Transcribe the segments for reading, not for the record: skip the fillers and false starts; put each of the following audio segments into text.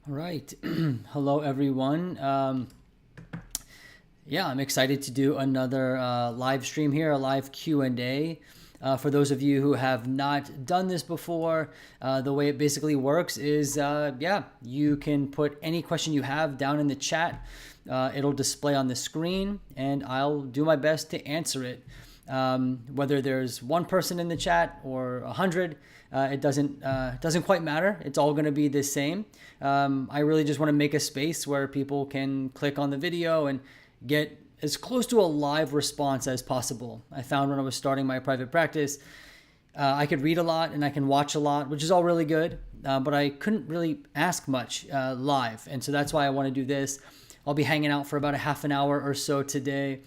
All right. Hello, everyone. I'm excited to do another live stream here, a live Q&A. For those of you who have not done this before, the way it basically works is, you can put any question you have down in the chat. It'll display on the screen, and I'll do my best to answer it. Whether there's one person in the chat or 100, it doesn't quite matter. It's all going to be the same. I really just want to make a space where people can click on the video and get as close to a live response as possible. I found when I was starting my private practice, I could read a lot and I can watch a lot, which is all really good, but I couldn't really ask much live. And so that's why I want to do this. I'll be hanging out for about a half an hour or so today.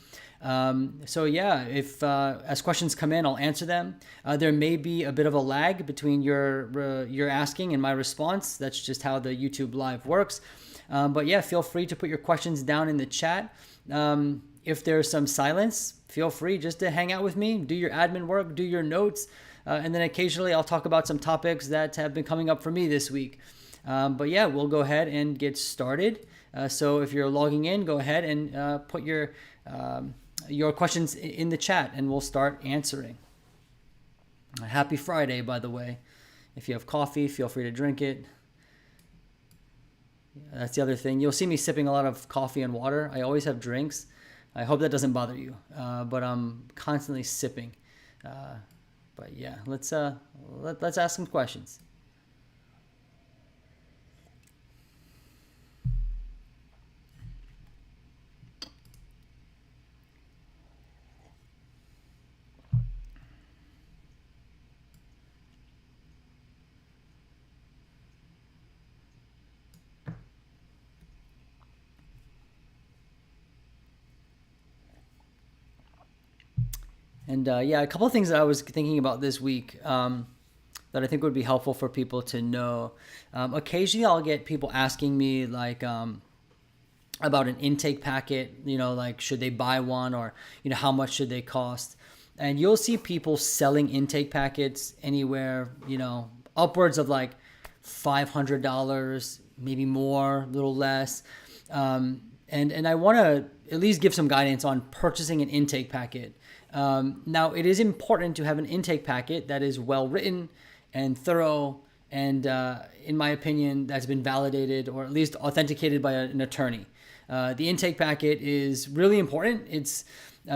If as questions come in, I'll answer them. There may be a bit of a lag between your asking and my response. That's just how the YouTube Live works. Feel free to put your questions down in the chat. If there's some silence, feel free just to hang out with me, do your admin work, do your notes, and then occasionally I'll talk about some topics that have been coming up for me this week. We'll go ahead and get started. So if you're logging in, go ahead and put your questions in the chat and we'll start answering. Happy Friday, by the way. If you have coffee, feel free to drink it. That's the other thing. You'll see me sipping a lot of coffee and water. I always have drinks. I hope that doesn't bother you, but I'm constantly sipping. Let's ask some questions. And a couple of things that I was thinking about this week that I think would be helpful for people to know. Occasionally I'll get people asking me about an intake packet, should they buy one or, how much should they cost? And you'll see people selling intake packets anywhere, upwards of like $500, maybe more, a little less. And I want to at least give some guidance on purchasing an intake packet. Now, it is important to have an intake packet that is well written and thorough and, in my opinion, that's been validated or at least authenticated by an attorney. The intake packet is really important. It's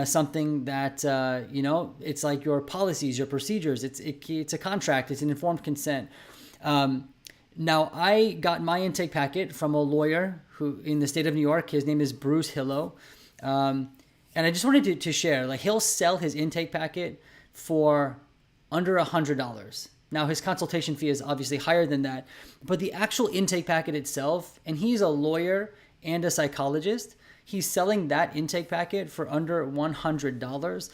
something that, it's like your policies, your procedures. It's a contract. It's an informed consent. Now, I got my intake packet from a lawyer who in the state of New York. His name is Bruce Hillo. And I just wanted to share, he'll sell his intake packet for under $100. Now, his consultation fee is obviously higher than that, but the actual intake packet itself, and he's a lawyer and a psychologist, he's selling that intake packet for under $100.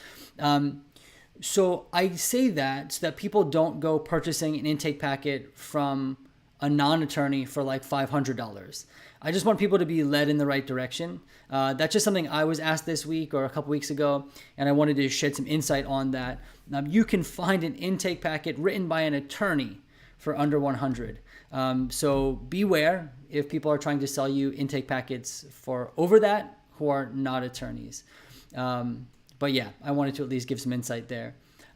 So I say that so that people don't go purchasing an intake packet from a non-attorney for like $500. I just want people to be led in the right direction. That's just something I was asked this week or a couple weeks ago, and I wanted to shed some insight on that. You can find an intake packet written by an attorney for under $100. So beware if people are trying to sell you intake packets for over that who are not attorneys. I wanted to at least give some insight there.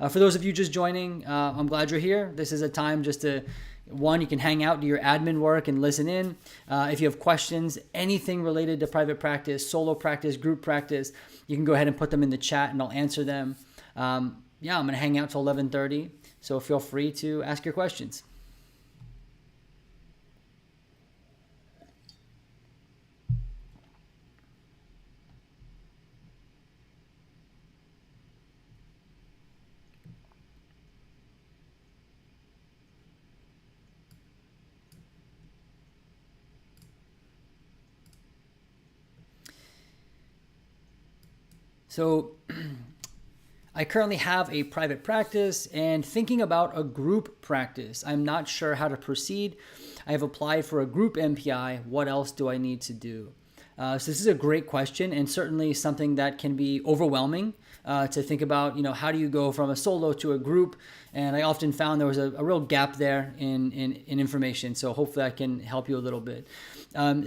For those of you just joining, I'm glad you're here. This is a time just to you can hang out, do your admin work, and listen in. If you have questions, anything related to private practice, solo practice, group practice, you can go ahead and put them in the chat, and I'll answer them. I'm going to hang out till 11:30, so feel free to ask your questions. So I currently have a private practice and thinking about a group practice. I'm not sure how to proceed. I have applied for a group MPI. What else do I need to do? So this is a great question, and certainly something that can be overwhelming to think about. How do you go from a solo to a group? And I often found there was a real gap there in information. So hopefully I can help you a little bit.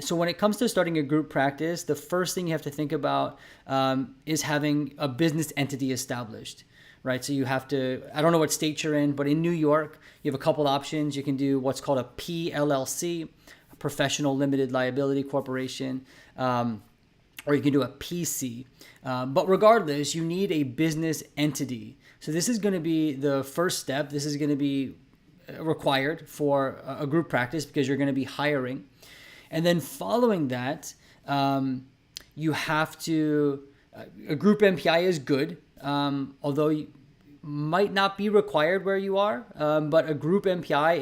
So when it comes to starting a group practice, the first thing you have to think about is having a business entity established. Right, so you have to, I don't know what state you're in, but in New York, you have a couple options. You can do what's called a PLLC, a Professional Limited Liability Corporation, or you can do a PC. But regardless, you need a business entity. So this is going to be the first step. This is going to be required for a group practice because you're going to be hiring. And then following that, you have to, a group MPI is good. Although you might not be required where you are, but a group MPI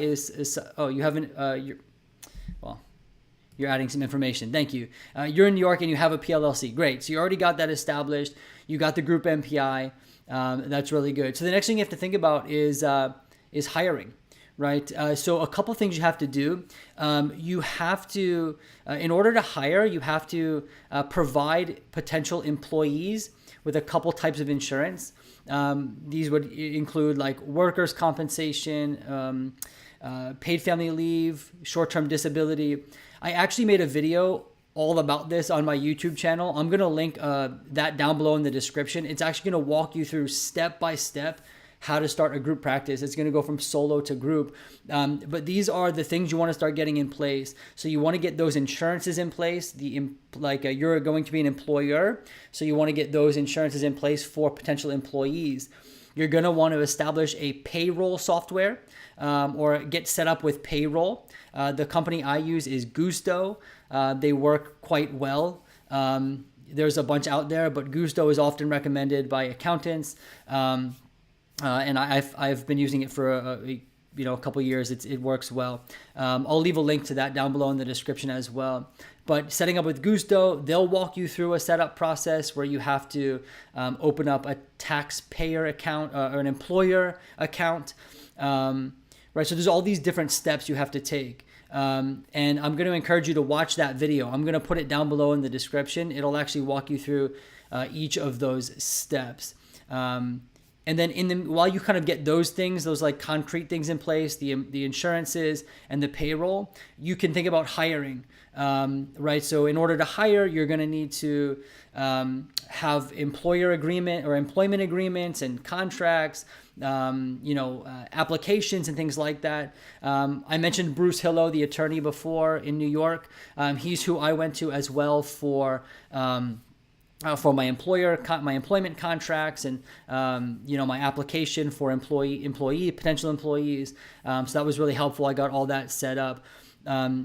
you're adding some information. Thank you. You're in New York and you have a PLLC. Great. So you already got that established. You got the group MPI. That's really good. So the next thing you have to think about is hiring. Right. So a couple things you have to do. You have to, in order to hire, you have to provide potential employees with a couple types of insurance. These would include like workers' compensation, paid family leave, short-term disability. I actually made a video all about this on my YouTube channel. I'm going to link that down below in the description. It's actually going to walk you through step by step how to start a group practice. It's going to go from solo to group. But these are the things you want to start getting in place. So you want to get those insurances in place. You're going to be an employer. So you want to get those insurances in place for potential employees. You're going to want to establish a payroll software or get set up with payroll. The company I use is Gusto. They work quite well. There's a bunch out there, but Gusto is often recommended by accountants. And I've been using it for a couple years. It works well. I'll leave a link to that down below in the description as well. But setting up with Gusto, they'll walk you through a setup process where you have to open up a taxpayer account or an employer account. Right. So there's all these different steps you have to take. And I'm going to encourage you to watch that video. I'm going to put it down below in the description. It'll actually walk you through each of those steps. And then while you kind of get those things, those like concrete things in place, the insurances and the payroll, you can think about hiring, right? So in order to hire, you're going to need to have employer agreement or employment agreements and contracts, applications and things like that. I mentioned Bruce Hillo, the attorney before in New York. He's who I went to as well for my employment contracts and, my application for potential employees. So that was really helpful. I got all that set up.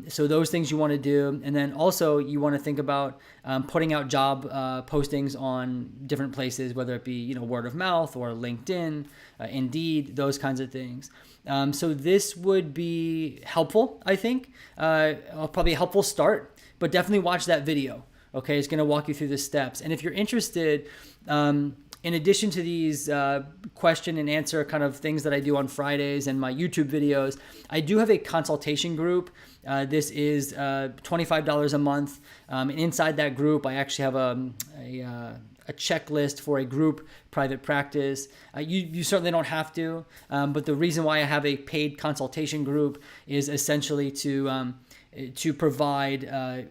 So those things you want to do. And then also you want to think about putting out job postings on different places, whether it be, word of mouth or LinkedIn, Indeed, those kinds of things. So this would be helpful, I think, probably a helpful start, but definitely watch that video. Okay, it's going to walk you through the steps. And if you're interested, in addition to these question and answer kind of things that I do on Fridays and my YouTube videos, I do have a consultation group. This is $25 a month. And inside that group, I actually have a checklist for a group private practice. You certainly don't have to, but the reason why I have a paid consultation group is essentially to provide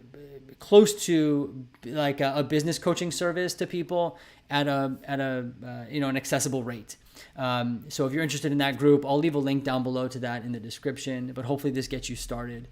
close to like a business coaching service to people at an accessible rate. So if you're interested in that group, I'll leave a link down below to that in the description, but hopefully this gets you started.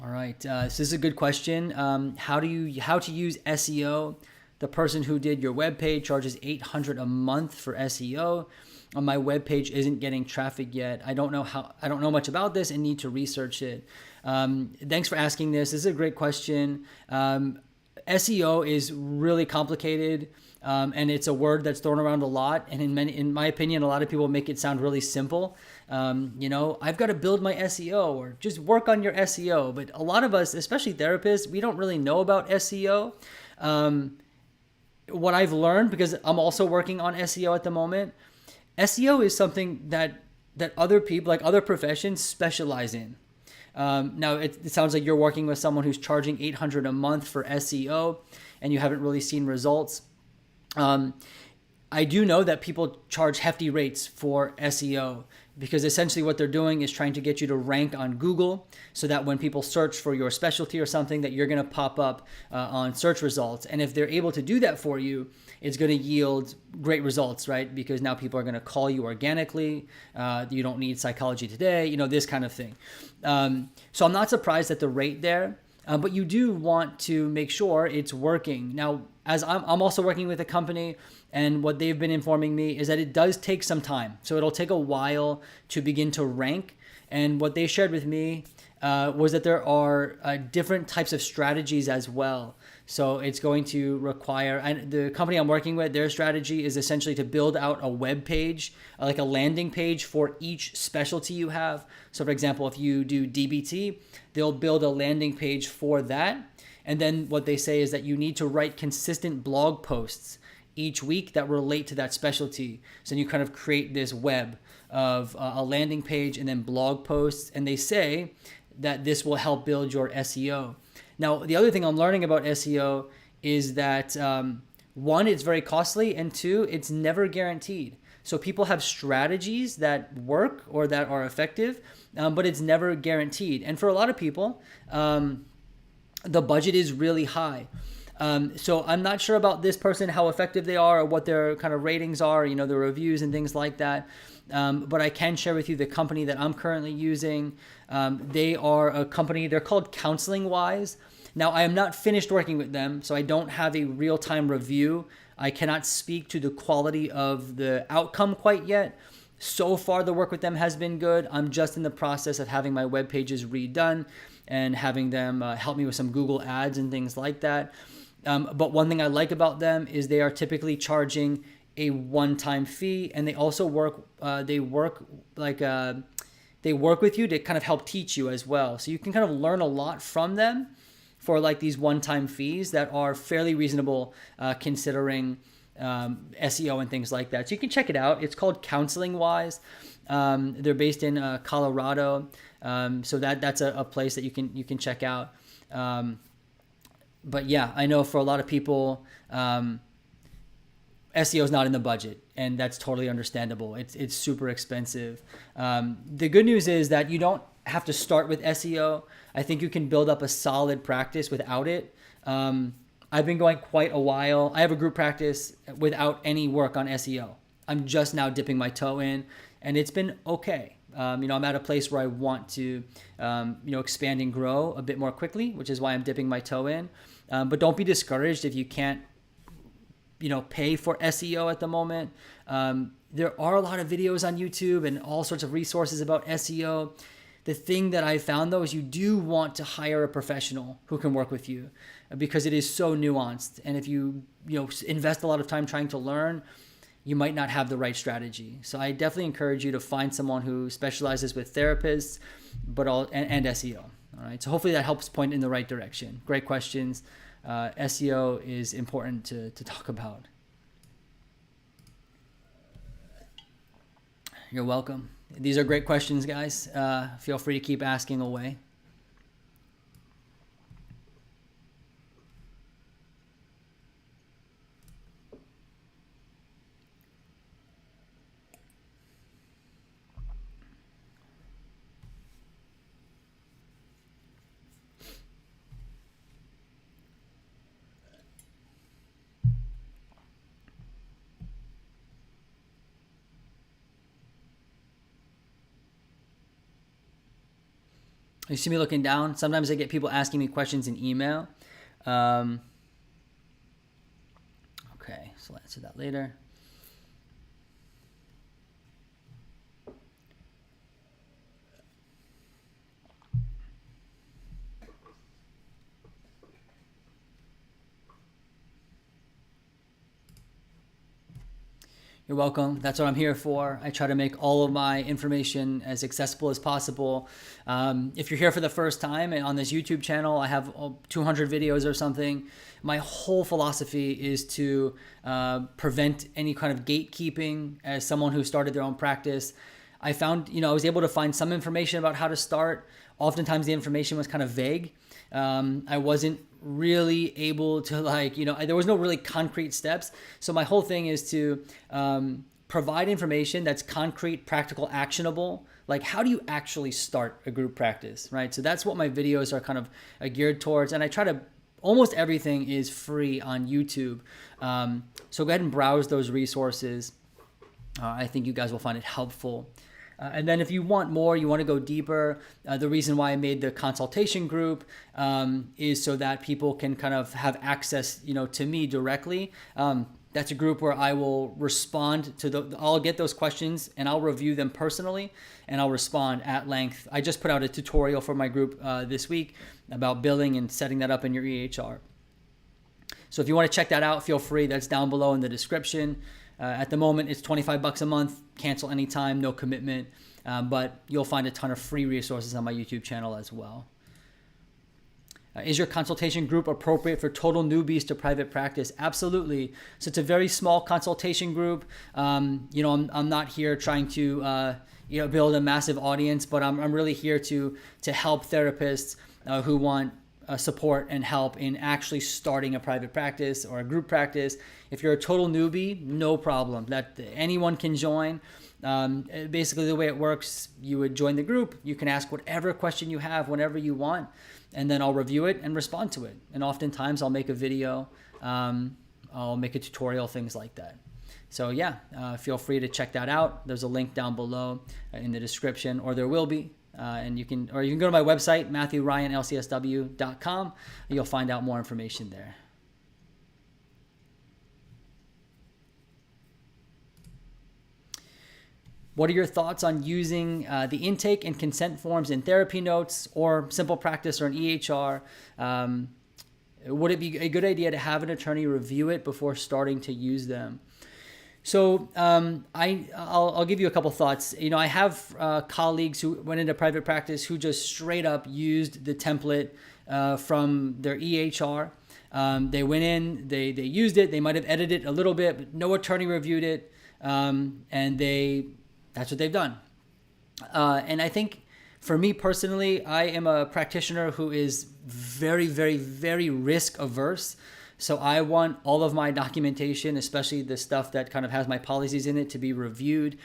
All right, so this is a good question. How to use SEO? The person who did your webpage charges $800 a month for SEO. My webpage isn't getting traffic yet. I don't know much about this and need to research it. Thanks for asking this. This is a great question. SEO is really complicated, and it's a word that's thrown around a lot. And in my opinion, a lot of people make it sound really simple. I've got to build my SEO or just work on your SEO. But a lot of us, especially therapists, we don't really know about SEO. What I've learned, because I'm also working on SEO at the moment, SEO is something that other people, like other professions, specialize in. Now, it sounds like you're working with someone who's charging $800 a month for SEO, and you haven't really seen results. I do know that people charge hefty rates for SEO because essentially what they're doing is trying to get you to rank on Google so that when people search for your specialty or something, that you're going to pop up on search results. And if they're able to do that for you, it's going to yield great results, right? Because now people are going to call you organically. You don't need Psychology Today, this kind of thing. So I'm not surprised at the rate there. But you do want to make sure it's working. Now, as I'm also working with a company, and what they've been informing me is that it does take some time. So it'll take a while to begin to rank. And what they shared with me was that there are different types of strategies as well. So it's going to require, and the company I'm working with, their strategy is essentially to build out a web page, like a landing page for each specialty you have. So for example, if you do DBT, they'll build a landing page for that. And then what they say is that you need to write consistent blog posts each week that relate to that specialty. So you kind of create this web of a landing page and then blog posts. And they say that this will help build your SEO. Now, the other thing I'm learning about SEO is that one, it's very costly, and two, it's never guaranteed. So people have strategies that work or that are effective, but it's never guaranteed. And for a lot of people, the budget is really high. So I'm not sure about this person, how effective they are or what their kind of ratings are, the reviews and things like that. But I can share with you the company that I'm currently using. They are a company, they're called Counseling Wise. Now, I am not finished working with them, so I don't have a real-time review. I cannot speak to the quality of the outcome quite yet. So far, the work with them has been good. I'm just in the process of having my web pages redone and having them help me with some Google ads and things like that. But one thing I like about them is they are typically charging a one-time fee, and they also work with you to kind of help teach you as well. So you can kind of learn a lot from them for like these one-time fees that are fairly reasonable considering SEO and things like that. So you can check it out. It's called Counseling Wise. They're based in Colorado. So that's a place that you can check out. But yeah, I know for a lot of people, SEO is not in the budget, and that's totally understandable. It's super expensive. The good news is that you don't have to start with SEO. I think you can build up a solid practice without it. I've been going quite a while. I have a group practice without any work on SEO. I'm just now dipping my toe in, and it's been okay. I'm at a place where I want to, expand and grow a bit more quickly, which is why I'm dipping my toe in. But don't be discouraged if you can't, pay for SEO at the moment. There are a lot of videos on YouTube and all sorts of resources about SEO. The thing that I found, though, is you do want to hire a professional who can work with you because it is so nuanced. And if you, invest a lot of time trying to learn, you might not have the right strategy. So I definitely encourage you to find someone who specializes with therapists, and SEO. All right. So hopefully that helps point in the right direction. Great questions. SEO is important to talk about. You're welcome. These are great questions, guys. Feel free to keep asking away. You see me looking down. Sometimes I get people asking me questions in email. Okay, so I'll answer that later. You're welcome. That's what I'm here for. I try to make all of my information as accessible as possible. If you're here for the first time and on this YouTube channel, I have 200 videos or something. My whole philosophy is to prevent any kind of gatekeeping. As someone who started their own practice, I found, I was able to find some information about how to start. Oftentimes the information was kind of vague. I wasn't really able to there was no really concrete steps. So my whole thing is to provide information that's concrete, practical, actionable. Like, how do you actually start a group practice, right? So that's what my videos are kind of geared towards. And I try to, almost everything is free on YouTube. So go ahead and browse those resources. I think you guys will find it helpful. And then if you want more, you want to go deeper, the reason why I made the consultation group is so that people can kind of have access, to me directly. That's a group where I will respond to I'll get those questions and I'll review them personally and I'll respond at length. I just put out a tutorial for my group this week about billing and setting that up in your EHR. So if you want to check that out, feel free. That's down below in the description. At the moment, it's $25 a month. Cancel anytime, no commitment. But you'll find a ton of free resources on my YouTube channel as well. Is your consultation group appropriate for total newbies to private practice? Absolutely. So it's a very small consultation group. I'm not here trying to build a massive audience, but I'm really here to help therapists who want support and help in actually starting a private practice or a group practice. If you're a total newbie, no problem. That anyone can join. Basically, the way it works, you would join the group. You can ask whatever question you have whenever you want, and then I'll review it and respond to it. And oftentimes, I'll make a video. I'll make a tutorial, things like that. So yeah, feel free to check that out. There's a link down below in the description, or there will be. And you can go to my website, MatthewRyanLCSW.com. You'll find out more information there. What are your thoughts on using the intake and consent forms in therapy notes or simple practice or an EHR? Would it be a good idea to have an attorney review it before starting to use them? So I'll give you a couple thoughts. I have colleagues who went into private practice who just straight up used the template from their EHR. They went in, they used it. They might have edited it a little bit, but no attorney reviewed it, and that's what they've done. And I think for me personally, I am a practitioner who is very, very, very risk averse. So I want all of my documentation, especially the stuff that kind of has my policies in it, to be reviewed.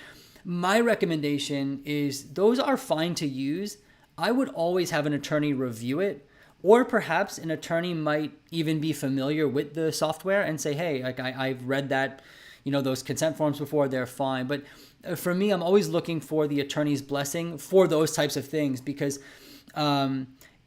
My recommendation is those are fine to use. I would always have an attorney review it, or perhaps an attorney might even be familiar with the software and say, hey, I've read that, those consent forms before, they're fine. But for me, I'm always looking for the attorney's blessing for those types of things, because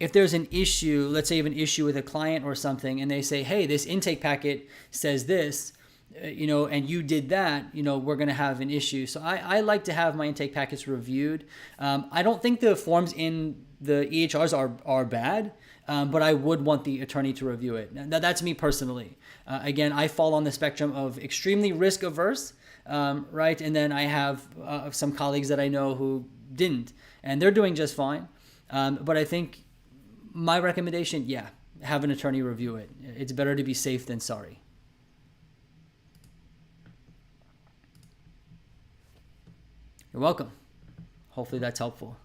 if there's an issue, let's say you have an issue with a client or something, and they say, hey, this intake packet says this, and you did that, we're going to have an issue. So I like to have my intake packets reviewed. I don't think the forms in the EHRs are bad, but I would want the attorney to review it. Now, that's me personally. Again, I fall on the spectrum of extremely risk averse, right? And then I have some colleagues that I know who didn't, and they're doing just fine. But I think my recommendation, have an attorney review it. It's better to be safe than sorry. You're welcome. Hopefully that's helpful.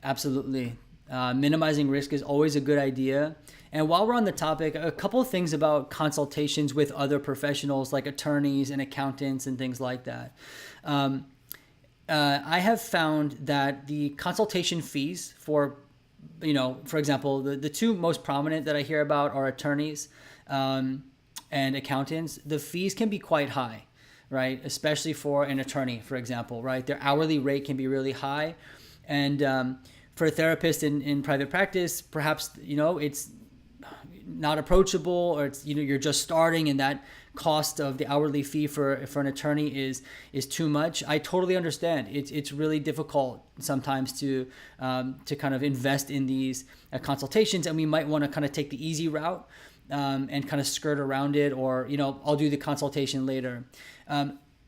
Absolutely. Minimizing risk is always a good idea. And while we're on the topic, a couple of things about consultations with other professionals like attorneys and accountants and things like that. I have found that the consultation fees for example, the two most prominent that I hear about are attorneys and accountants. The fees can be quite high, right? Especially for an attorney, for example, right? Their hourly rate can be really high. And for a therapist in private practice, perhaps, it's not approachable, or it's, you're just starting, and that cost of the hourly fee for an attorney is too much. I totally understand. It's really difficult sometimes to kind of invest in these consultations, and we might want to kind of take the easy route and kind of skirt around it, or I'll do the consultation later.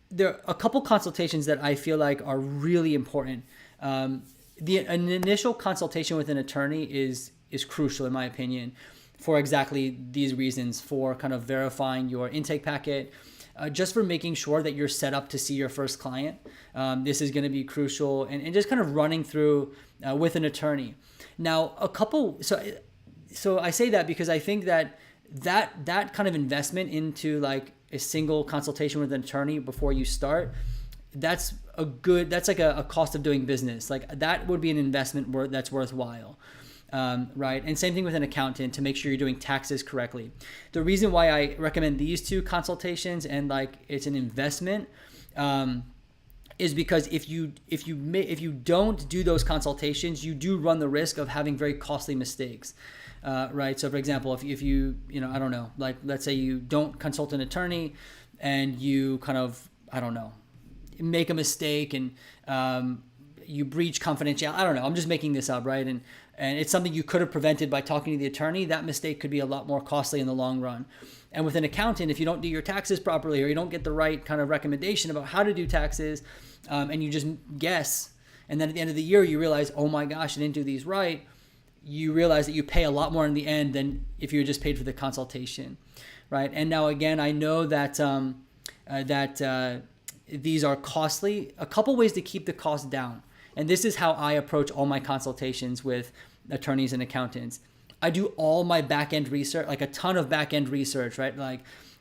There are a couple consultations that I feel like are really important. An initial consultation with an attorney is crucial in my opinion for exactly these reasons, for kind of verifying your intake packet, just for making sure that you're set up to see your first client. This is going to be crucial, and just kind of running through with an attorney. Now, so I say that because I think that kind of investment into like a single consultation with an attorney before you start, that's like a cost of doing business. Like that would be an investment that's worthwhile. Right. And same thing with an accountant, to make sure you're doing taxes correctly. The reason why I recommend these two consultations and like it's an investment, is because if you don't do those consultations, you do run the risk of having very costly mistakes. Right. So for example, if you I don't know, like let's say you don't consult an attorney and you kind of, I don't know, make a mistake and you breach confidentiality. I don't know. I'm just making this up, right? And it's something you could have prevented by talking to the attorney. That mistake could be a lot more costly in the long run. And with an accountant, if you don't do your taxes properly, or you don't get the right kind of recommendation about how to do taxes, and you just guess, and then at the end of the year you realize, oh my gosh, I didn't do these right, you realize that you pay a lot more in the end than if you just paid for the consultation, right? And now again, I know that these are costly. A couple ways to keep the cost down. And this is how I approach all my consultations with attorneys and accountants. I do all my back-end research, like a ton of back-end research, right? Like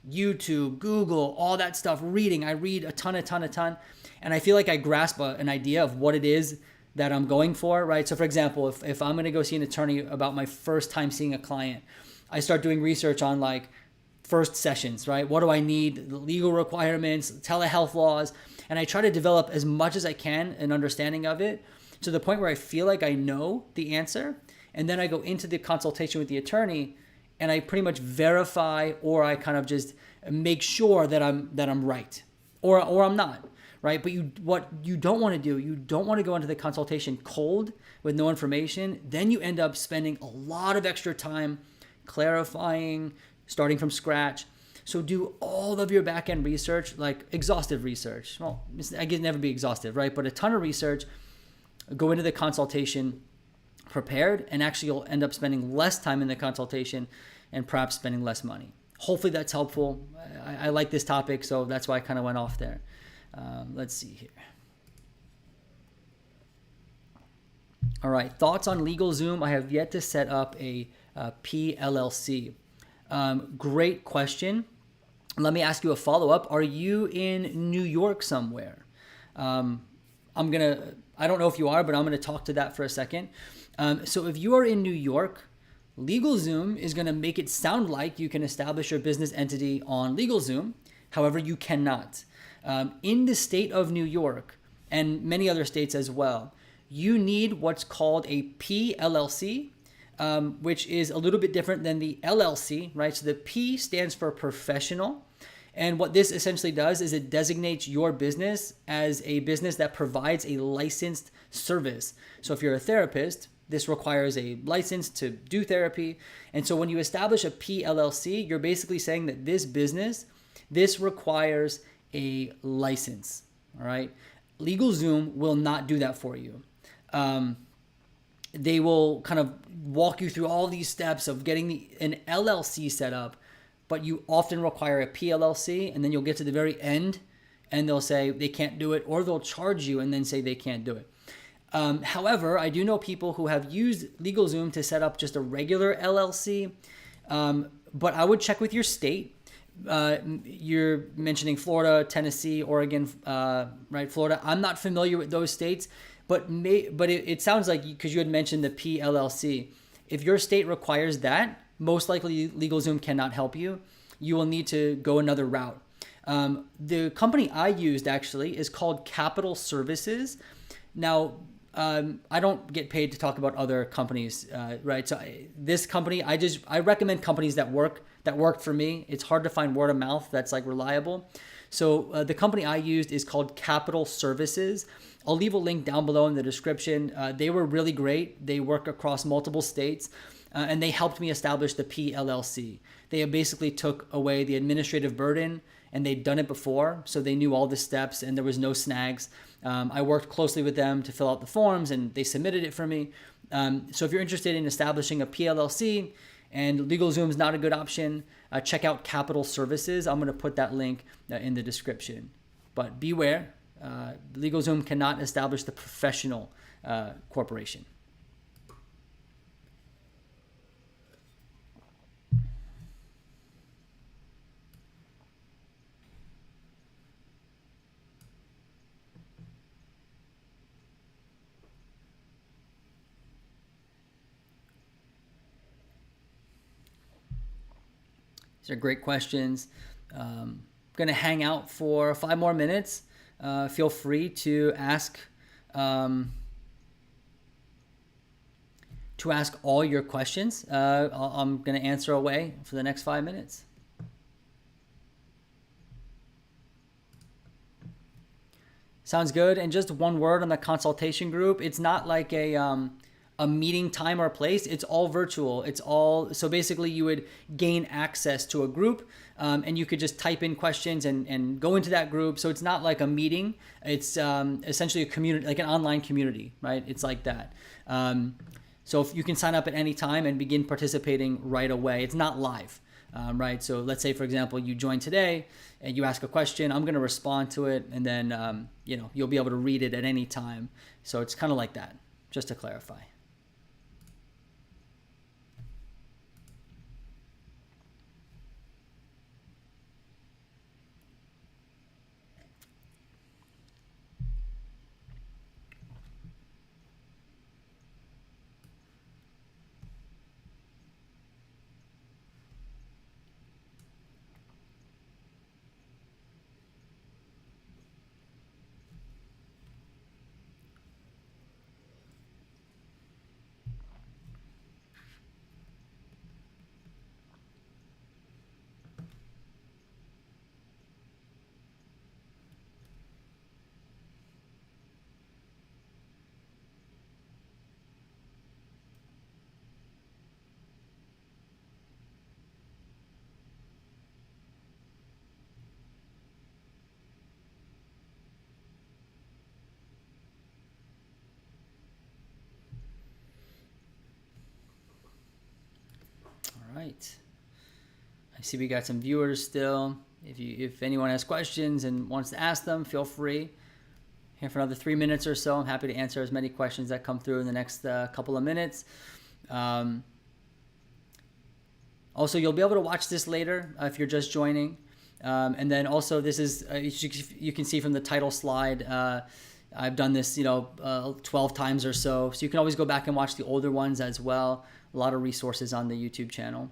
YouTube, Google, all that stuff, reading. I read a ton. And I feel like I grasp an idea of what it is that I'm going for, right? So for example, if I'm going to go see an attorney about my first time seeing a client, I start doing research on like first sessions, right? What do I need? The legal requirements, telehealth laws. And I try to develop as much as I can an understanding of it, to the point where I feel like I know the answer. And then I go into the consultation with the attorney and I pretty much verify, or I kind of just make sure that I'm right, or I'm not, right? But what you don't want to do, you don't want to go into the consultation cold with no information. Then you end up spending a lot of extra time clarifying, starting from scratch. So do all of your back-end research, like exhaustive research. Well, I can never be exhaustive, right? But a ton of research. Go into the consultation prepared, and actually you'll end up spending less time in the consultation and perhaps spending less money. Hopefully that's helpful. I like this topic, so that's why I kind of went off there. Let's see here. All right, thoughts on LegalZoom? I have yet to set up a PLLC. Great question. Let me ask you a follow-up. Are you in New York somewhere? I don't know if you are, but I'm going to talk to that for a second. So if you are in New York, LegalZoom is going to make it sound like you can establish your business entity on LegalZoom. However, you cannot. In the state of New York, and many other states as well, you need what's called a PLLC, which is a little bit different than the LLC, right? So the P stands for professional. And what this essentially does is it designates your business as a business that provides a licensed service. So if you're a therapist, this requires a license to do therapy. And so when you establish a PLLC, you're basically saying that this requires a license, all right? LegalZoom will not do that for you. They will kind of walk you through all these steps of getting an LLC set up, but you often require a PLLC, and then you'll get to the very end and they'll say they can't do it, or they'll charge you and then say they can't do it. However, I do know people who have used LegalZoom to set up just a regular LLC, but I would check with your state. You're mentioning Florida, Tennessee, Oregon, right? Florida. I'm not familiar with those states, but it sounds like, because you had mentioned the PLLC, if your state requires that, most likely LegalZoom cannot help you. You will need to go another route. The company I used actually is called Capital Services. Now, I don't get paid to talk about other companies, right? So this company, I recommend companies that work for me. It's hard to find word of mouth that's like reliable. So the company I used is called Capital Services. I'll leave a link down below in the description. They were really great. They work across multiple states, and they helped me establish the PLLC. They basically took away the administrative burden, and they'd done it before, so they knew all the steps and there was no snags. I worked closely with them to fill out the forms, and they submitted it for me. So if you're interested in establishing a PLLC and LegalZoom is not a good option, check out Capital Services. I'm going to put that link in the description. But beware, LegalZoom cannot establish the professional corporation. These are great questions. I'm going to hang out for 5 more minutes. Feel free to ask all your questions. I'm going to answer away for the next 5 minutes. Sounds good. And just one word on the consultation group. It's not like a meeting time or place. It's all virtual. So basically you would gain access to a group, and you could just type in questions and go into that group. So it's not like a meeting. It's essentially a community, like an online community, right? It's like that. So if you can sign up at any time and begin participating right away. It's not live, right? So let's say, for example, you join today and you ask a question. I'm going to respond to it, and then you'll be able to read it at any time. So it's kind of like that, just to clarify. Right. I see we got some viewers still. If anyone has questions and wants to ask them, feel free. Here for another 3 minutes or so. I'm happy to answer as many questions that come through in the next couple of minutes. Also, you'll be able to watch this later if you're just joining. And then also, this is you can see from the title slide. I've done this 12 times or so. So you can always go back and watch the older ones as well. A lot of resources on the YouTube channel.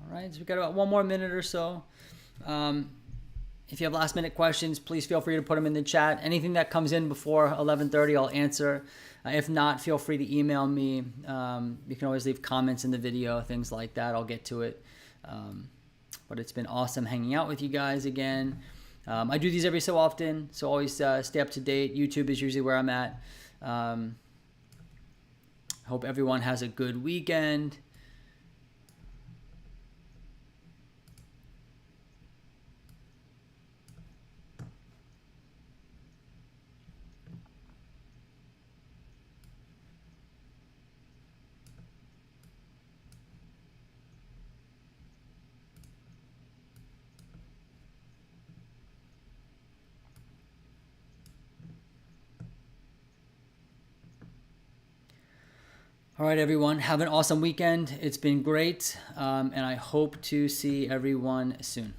All right, so we've got about 1 more minute or so. If you have last minute questions, please feel free to put them in the chat. Anything that comes in before 11:30, I'll answer. If not, feel free to email me. You can always leave comments in the video, things like that. I'll get to it. But it's been awesome hanging out with you guys again. I do these every so often, so always stay up to date. YouTube is usually where I'm at. Hope everyone has a good weekend. All right, everyone. Have an awesome weekend. It's been great, and I hope to see everyone soon.